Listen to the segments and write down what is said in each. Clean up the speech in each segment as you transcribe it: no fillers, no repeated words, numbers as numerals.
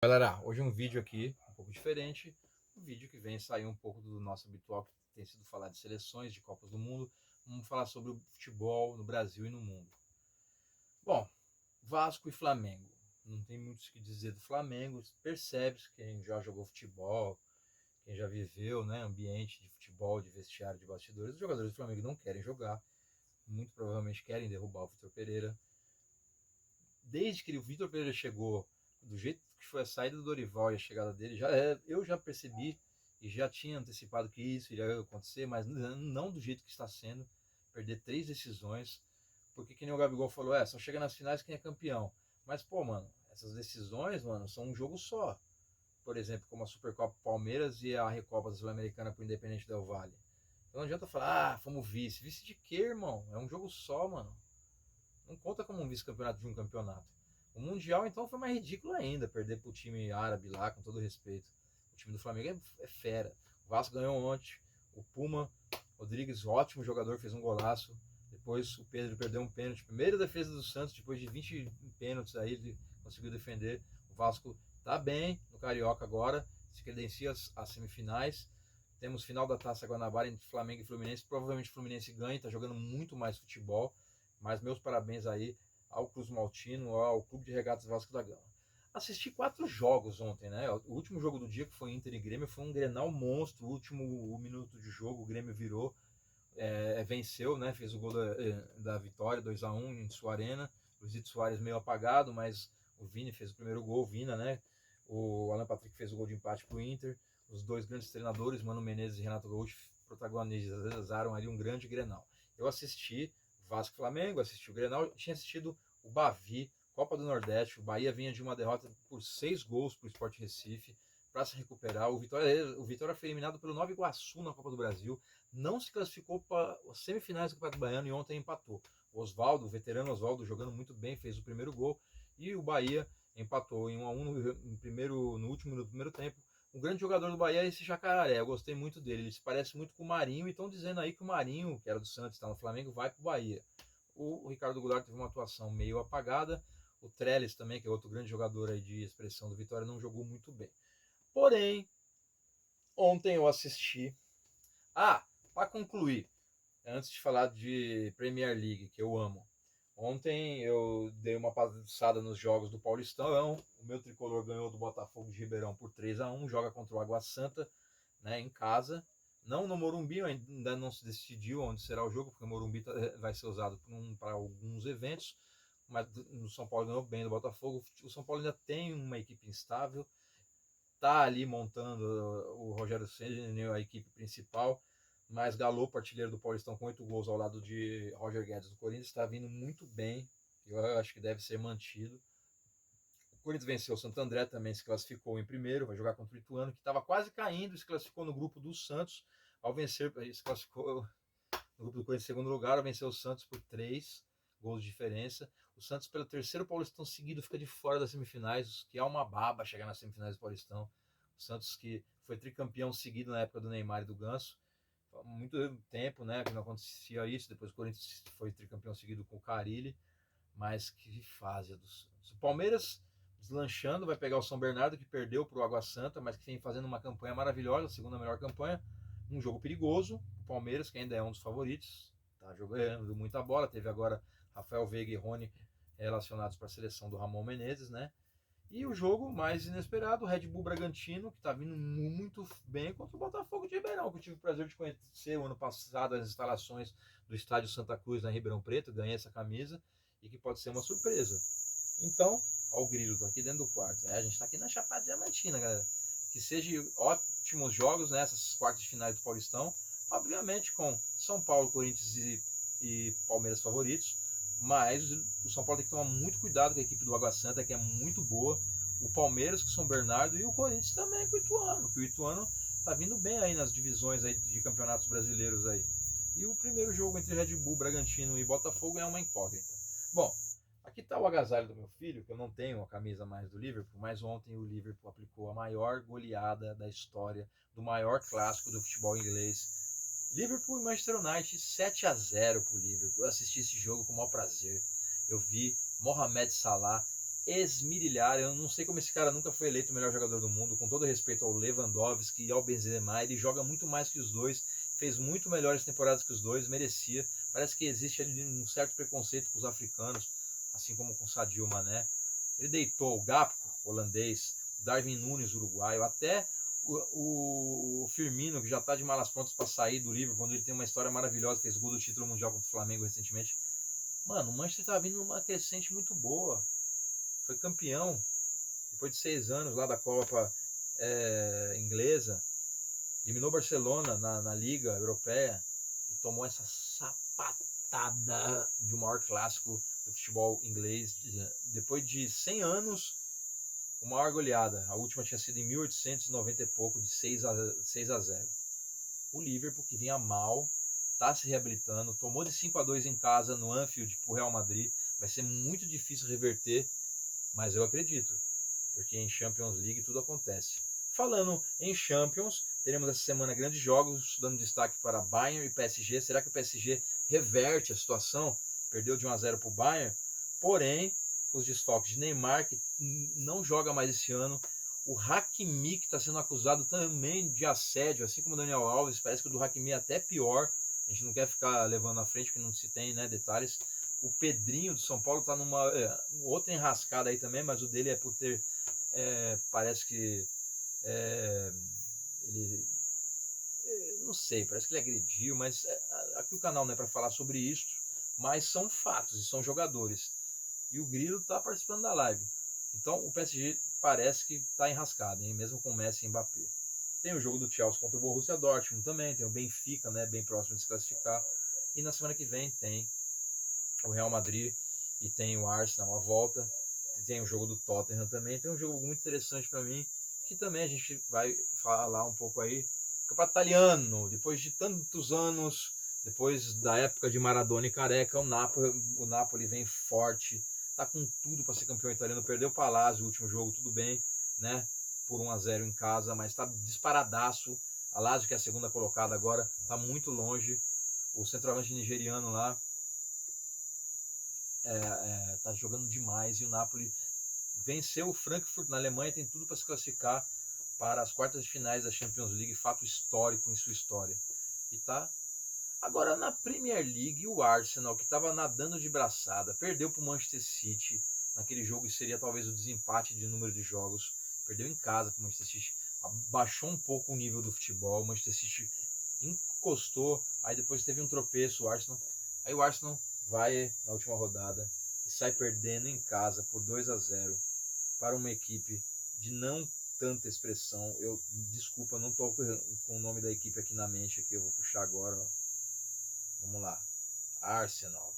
Galera, hoje é um vídeo aqui um pouco diferente, um vídeo que vem sair um pouco do nosso habitual, que tem sido falar de seleções, de Copas do Mundo. Vamos falar sobre o futebol no Brasil e no mundo. Bom, Vasco e Flamengo. Não tem muito o que dizer do Flamengo, percebe-se quem já jogou futebol, quem já viveu, né, ambiente de futebol, de vestiário, de bastidores. Os jogadores do Flamengo não querem jogar, muito provavelmente querem derrubar o Vitor Pereira. Desde que o Vitor Pereira chegou, do jeito que foi a saída do Dorival e a chegada dele, eu já percebi e já tinha antecipado que isso iria acontecer, mas não do jeito que está sendo. Perder 3 decisões, porque que nem o Gabigol falou, só chega nas finais quem é campeão. Mas, pô, mano, essas decisões, mano, são um jogo só. Por exemplo, como a Supercopa Palmeiras e a Recopa Sul-Americana pro Independente Del Valle. Então não adianta falar, fomos vice. Vice de quê, irmão? É um jogo só, mano. Não conta como um vice-campeonato de um campeonato. O Mundial, então, foi mais ridículo ainda, perder pro time árabe lá, com todo respeito. O time do Flamengo é fera. O Vasco ganhou ontem. O Puma Rodrigues, ótimo jogador, fez um golaço. Depois o Pedro perdeu um pênalti. Primeira defesa do Santos, depois de 20 pênaltis aí, ele conseguiu defender. O Vasco tá bem no Carioca agora, se credencia às semifinais. Temos final da Taça Guanabara entre Flamengo e Fluminense. Provavelmente o Fluminense ganha, está jogando muito mais futebol. Mas meus parabéns aí ao Cruz Maltino, ao Clube de Regatas Vasco da Gama. Assisti 4 jogos ontem, né? O último jogo do dia, que foi Inter e Grêmio, foi um Grenal monstro. O último minuto de jogo, o Grêmio virou, venceu, né? Fez o gol da vitória, 2-1 em sua arena. Luizito Soares meio apagado, mas o Vini fez o primeiro gol, o Vina, né? O Alan Patrick fez o gol de empate pro Inter. Os dois grandes treinadores, Mano Menezes e Renato Gaúcho, protagonizaram ali um grande Grenal. Eu assisti Vasco Flamengo, assisti o Grenal, tinha assistido o Bavi, Copa do Nordeste. O Bahia vinha de uma derrota por 6 gols para o Sport Recife para se recuperar. O Vitória foi eliminado pelo Nova Iguaçu na Copa do Brasil, não se classificou para as semifinais do Campeonato Baiano e ontem empatou. O Oswaldo, o veterano Oswaldo, jogando muito bem, fez o primeiro gol, e o Bahia empatou em 1-1 no último minuto do primeiro tempo. Um grande jogador do Bahia é esse Jacaré, eu gostei muito dele, ele se parece muito com o Marinho, e estão dizendo aí que o Marinho, que era do Santos, está no Flamengo, vai para o Bahia. O Ricardo Goulart teve uma atuação meio apagada, o Trellis também, que é outro grande jogador aí de expressão do Vitória, não jogou muito bem. Porém, ontem eu assisti. Para concluir, antes de falar de Premier League, que eu amo. Ontem eu dei uma passada nos jogos do Paulistão. O meu tricolor ganhou do Botafogo de Ribeirão por 3-1. Joga contra o Água Santa, né, em casa. Não no Morumbi, ainda não se decidiu onde será o jogo, porque o Morumbi vai ser usado para alguns eventos. Mas o São Paulo ganhou bem do Botafogo. O São Paulo ainda tem uma equipe instável. Tá ali montando o Rogério Ceni, a equipe principal, mas Galo, artilheiro do Paulistão com 8 gols ao lado de Roger Guedes do Corinthians, está vindo muito bem. Eu acho que deve ser mantido. O Corinthians venceu o Santo André, também se classificou em primeiro, vai jogar contra o Ituano, que estava quase caindo, se classificou no grupo do Santos. Ao vencer, se classificou no grupo do Corinthians em segundo lugar, venceu o Santos por 3 gols de diferença. O Santos, pelo terceiro Paulistão seguido, fica de fora das semifinais, que é uma baba chegar nas semifinais do Paulistão. O Santos, que foi tricampeão seguido na época do Neymar e do Ganso, há muito tempo, né, que não acontecia isso. Depois o Corinthians foi tricampeão seguido com o Carille, mas que fase do Santos. O Palmeiras deslanchando, vai pegar o São Bernardo, que perdeu para o Água Santa, mas que vem fazendo uma campanha maravilhosa, a segunda melhor campanha. Um jogo perigoso, o Palmeiras, que ainda é um dos favoritos, tá jogando muita bola. Teve agora Rafael Veiga e Rony relacionados para a seleção do Ramon Menezes, né? E o jogo mais inesperado, o Red Bull Bragantino, que está vindo muito bem contra o Botafogo de Ribeirão, que eu tive o prazer de conhecer o ano passado as instalações do Estádio Santa Cruz, na Ribeirão Preto, ganhei essa camisa, e que pode ser uma surpresa. Então, ó, o grilo, tô aqui dentro do quarto. A gente tá aqui na Chapada Diamantina, galera. Que seja ótimos jogos nessas quartas de finais do Paulistão. Obviamente com São Paulo, Corinthians e Palmeiras favoritos. Mas o São Paulo tem que tomar muito cuidado com a equipe do Água Santa, que é muito boa. O Palmeiras com o São Bernardo e o Corinthians também com o Ituano. Que o Ituano tá vindo bem aí nas divisões aí de campeonatos brasileiros aí. E o primeiro jogo entre Red Bull, Bragantino e Botafogo é uma incógnita. Bom, aqui está o agasalho do meu filho, que eu não tenho a camisa mais do Liverpool, mas ontem o Liverpool aplicou a maior goleada da história do maior clássico do futebol inglês. Liverpool e Manchester United 7-0 para o Liverpool. Eu assisti esse jogo com o maior prazer. Eu vi Mohamed Salah esmirilhar. Eu não sei como esse cara nunca foi eleito o melhor jogador do mundo, com todo respeito ao Lewandowski e ao Benzema. Ele joga muito mais que os dois, fez muito melhores temporadas que os dois, merecia. Parece que existe ali um certo preconceito com os africanos, assim como com o Sadio Mané. Ele deitou o Gapco, holandês, o Darwin Nunes, uruguaio, até o Firmino, que já está de malas prontas para sair do Liverpool, quando ele tem uma história maravilhosa, fez gol do título mundial contra o Flamengo recentemente. Mano, o Manchester tá vindo numa crescente muito boa. Foi campeão depois de 6 anos lá da Copa inglesa. Eliminou o Barcelona na Liga Europeia e tomou essa sapatada de um maior clássico do futebol inglês. Depois de 100 anos, a maior goleada. A última tinha sido em 1890 e pouco, de 6-0. O Liverpool, que vinha mal, está se reabilitando, tomou de 5-2 em casa no Anfield pro Real Madrid. Vai ser muito difícil reverter, mas eu acredito, porque em Champions League tudo acontece. Falando em Champions, teremos essa semana grandes jogos, dando destaque para Bayern e PSG. Será que o PSG reverte a situação? Perdeu de 1-0 para o Bayern, porém, com os desfalques de Neymar, que não joga mais esse ano, o Hakimi, que está sendo acusado também de assédio, assim como o Daniel Alves. Parece que o do Hakimi é até pior. A gente não quer ficar levando à frente, porque não se tem, né, detalhes. O Pedrinho do São Paulo está numa outra enrascada aí também, mas o dele é por ter, parece que ele, não sei, parece que ele agrediu, mas aqui o canal não é para falar sobre isso, mas são fatos e são jogadores. E o Grilo está participando da live. Então o PSG parece que está enrascado, hein? Mesmo com Messi e Mbappé. Tem o jogo do Chelsea contra o Borussia Dortmund também, tem o Benfica, né, bem próximo de se classificar. E na semana que vem tem o Real Madrid e tem o Arsenal à volta. Tem o jogo do Tottenham também. Tem um jogo muito interessante para mim, que também a gente vai falar um pouco aí. Campeonato italiano, depois de tantos anos, depois da época de Maradona e Careca, o Napoli vem forte, tá com tudo para ser campeão italiano. Perdeu o Palazzo no último jogo, tudo bem, né? Por 1-0 em casa, mas tá disparadaço. A Lazio, que é a segunda colocada agora, tá muito longe. O centroavante nigeriano lá tá jogando demais, e o Napoli venceu o Frankfurt na Alemanha, tem tudo para se classificar para as quartas de finais da Champions League, fato histórico em sua história. E tá agora na Premier League, o Arsenal, que estava nadando de braçada, perdeu para o Manchester City naquele jogo, e seria talvez o desempate de número de jogos. Perdeu em casa para o Manchester City, abaixou um pouco o nível do futebol. O Manchester City encostou, aí depois teve um tropeço, o Arsenal. Aí o Arsenal vai na última rodada e sai perdendo em casa por 2-0 para uma equipe de não tanta expressão. Desculpa, não estou com o nome da equipe aqui na mente, aqui eu vou puxar agora. Ó. Vamos lá. Arsenal.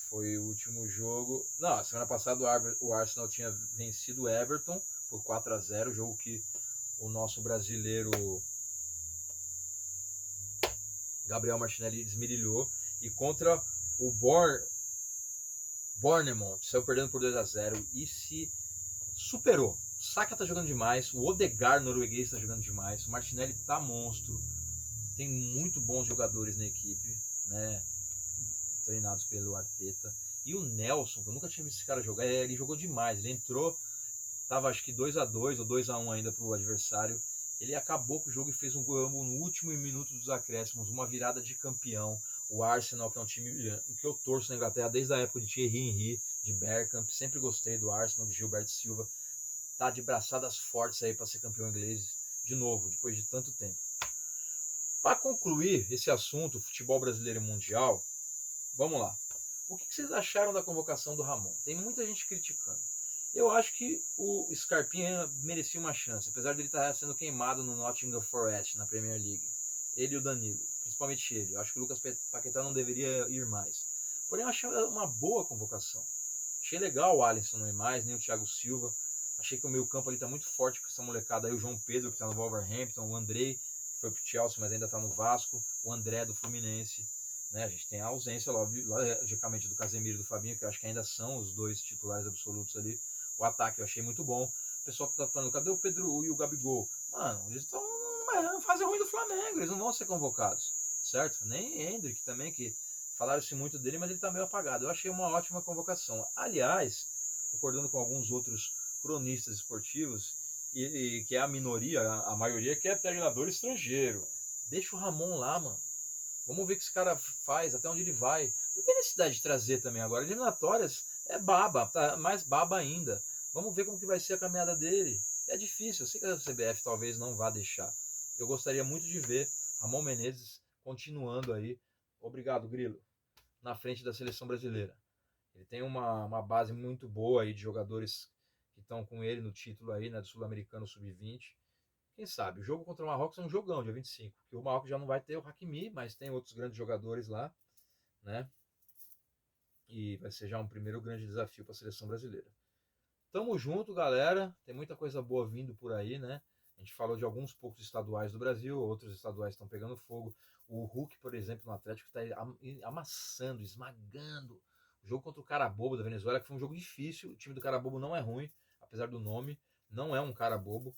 Foi o último jogo. Não, semana passada o Arsenal tinha vencido o Everton por 4-0, jogo que o nosso brasileiro Gabriel Martinelli esmirilhou. E contra o Bournemouth, saiu perdendo por 2-0 e se superou. O Saka tá jogando demais, o Odegaard norueguês tá jogando demais, o Martinelli tá monstro. Tem muito bons jogadores na equipe, né? Treinados pelo Arteta. E o Nelson, que eu nunca tinha visto esse cara jogar, ele jogou demais. Ele entrou, tava acho que 2-2 ou 2-1 ainda pro adversário. Ele acabou com o jogo e fez um gol no último minuto dos acréscimos, uma virada de campeão. O Arsenal, que é um time que eu torço na Inglaterra desde a época de Thierry Henry, de Bergkamp, sempre gostei do Arsenal, de Gilberto Silva. Tá de braçadas fortes aí para ser campeão inglês de novo, depois de tanto tempo. Para concluir esse assunto, futebol brasileiro e mundial, vamos lá. O que vocês acharam da convocação do Ramon? Tem muita gente criticando. Eu acho que o Scarpinha merecia uma chance, apesar de ele estar sendo queimado no Nottingham Forest, na Premier League. Ele e o Danilo, principalmente ele. Eu acho que o Lucas Paquetá não deveria ir mais. Porém, eu achei uma boa convocação. Achei legal o Alisson não ir mais, nem o Thiago Silva. Achei que o meio campo ali está muito forte com essa molecada aí. O João Pedro, que está no Wolverhampton, o Andrei, que foi pro Chelsea, mas ainda está no Vasco, o André do Fluminense. Né? A gente tem a ausência, logicamente, do Casemiro e do Fabinho, que eu acho que ainda são os dois titulares absolutos ali. O ataque eu achei muito bom. O pessoal que tá falando, cadê o Pedro e o Gabigol? Mano, eles estão numa fase ruim do Flamengo, eles não vão ser convocados, certo? Nem Hendrick também, que Falaram-se muito dele, mas ele está meio apagado. Eu achei uma ótima convocação. Aliás, concordando com alguns outros cronistas esportivos, e que é a minoria, a maioria que é treinador estrangeiro. Deixa o Ramon lá, mano. Vamos ver o que esse cara faz, até onde ele vai. Não tem necessidade de trazer também agora. Eliminatórias é baba, tá mais baba ainda. Vamos ver como que vai ser a caminhada dele. É difícil, eu sei que a CBF talvez não vá deixar. Eu gostaria muito de ver Ramon Menezes continuando aí. Obrigado, Grilo. Na frente da seleção brasileira. Ele tem uma base muito boa aí de jogadores que estão com ele no título aí, né, do Sul-Americano Sub-20. Quem sabe? O jogo contra o Marrocos é um jogão, dia 25. Que o Marrocos já não vai ter o Hakimi, mas tem outros grandes jogadores lá, né? E vai ser já um primeiro grande desafio para a seleção brasileira. Tamo junto, galera. Tem muita coisa boa vindo por aí, né? A gente falou de alguns poucos estaduais do Brasil, outros estaduais estão pegando fogo. O Hulk, por exemplo, no Atlético, está amassando, esmagando. O jogo contra o Carabobo da Venezuela, que foi um jogo difícil. O time do Carabobo não é ruim, apesar do nome. Não é um Carabobo.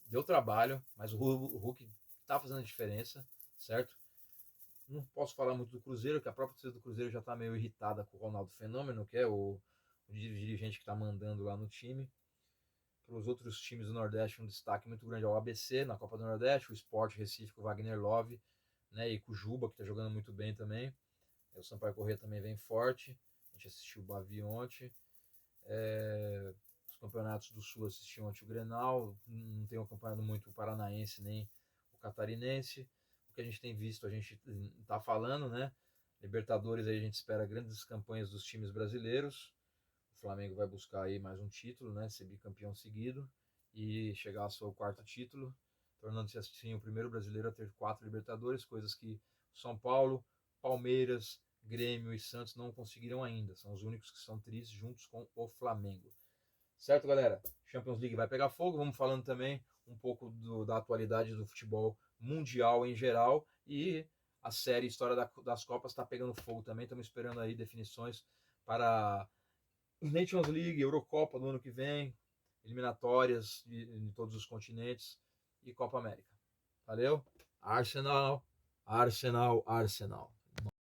Deu trabalho, mas o Hulk tá fazendo a diferença, certo? Não posso falar muito do Cruzeiro, que a própria torcida do Cruzeiro já tá meio irritada com o Ronaldo Fenômeno, que é o dirigente que tá mandando lá no time. Para os outros times do Nordeste, um destaque muito grande ao ABC na Copa do Nordeste, o Sport Recife com o Wagner Love, né, e com o Juba, que está jogando muito bem também. O Sampaio Corrêa também vem forte. A gente assistiu o Bavi ontem. Os campeonatos do Sul assisti ontem o Grenal. Não tenho acompanhado muito o Paranaense nem o Catarinense. O que a gente tem visto, a gente está falando, né? Libertadores, aí a gente espera grandes campanhas dos times brasileiros. O Flamengo vai buscar aí mais um título, né? Ser bicampeão seguido e chegar ao seu quarto título, tornando-se assim o primeiro brasileiro a ter 4 Libertadores, coisas que São Paulo, Palmeiras, Grêmio e Santos não conseguiram ainda. São os únicos que são tristes juntos com o Flamengo. Certo, galera? Champions League vai pegar fogo. Vamos falando também um pouco da atualidade do futebol mundial em geral. E a série História das Copas está pegando fogo também. Estamos esperando aí definições para Nations League, Eurocopa do ano que vem, eliminatórias de todos os continentes e Copa América. Valeu? Arsenal, Arsenal, Arsenal.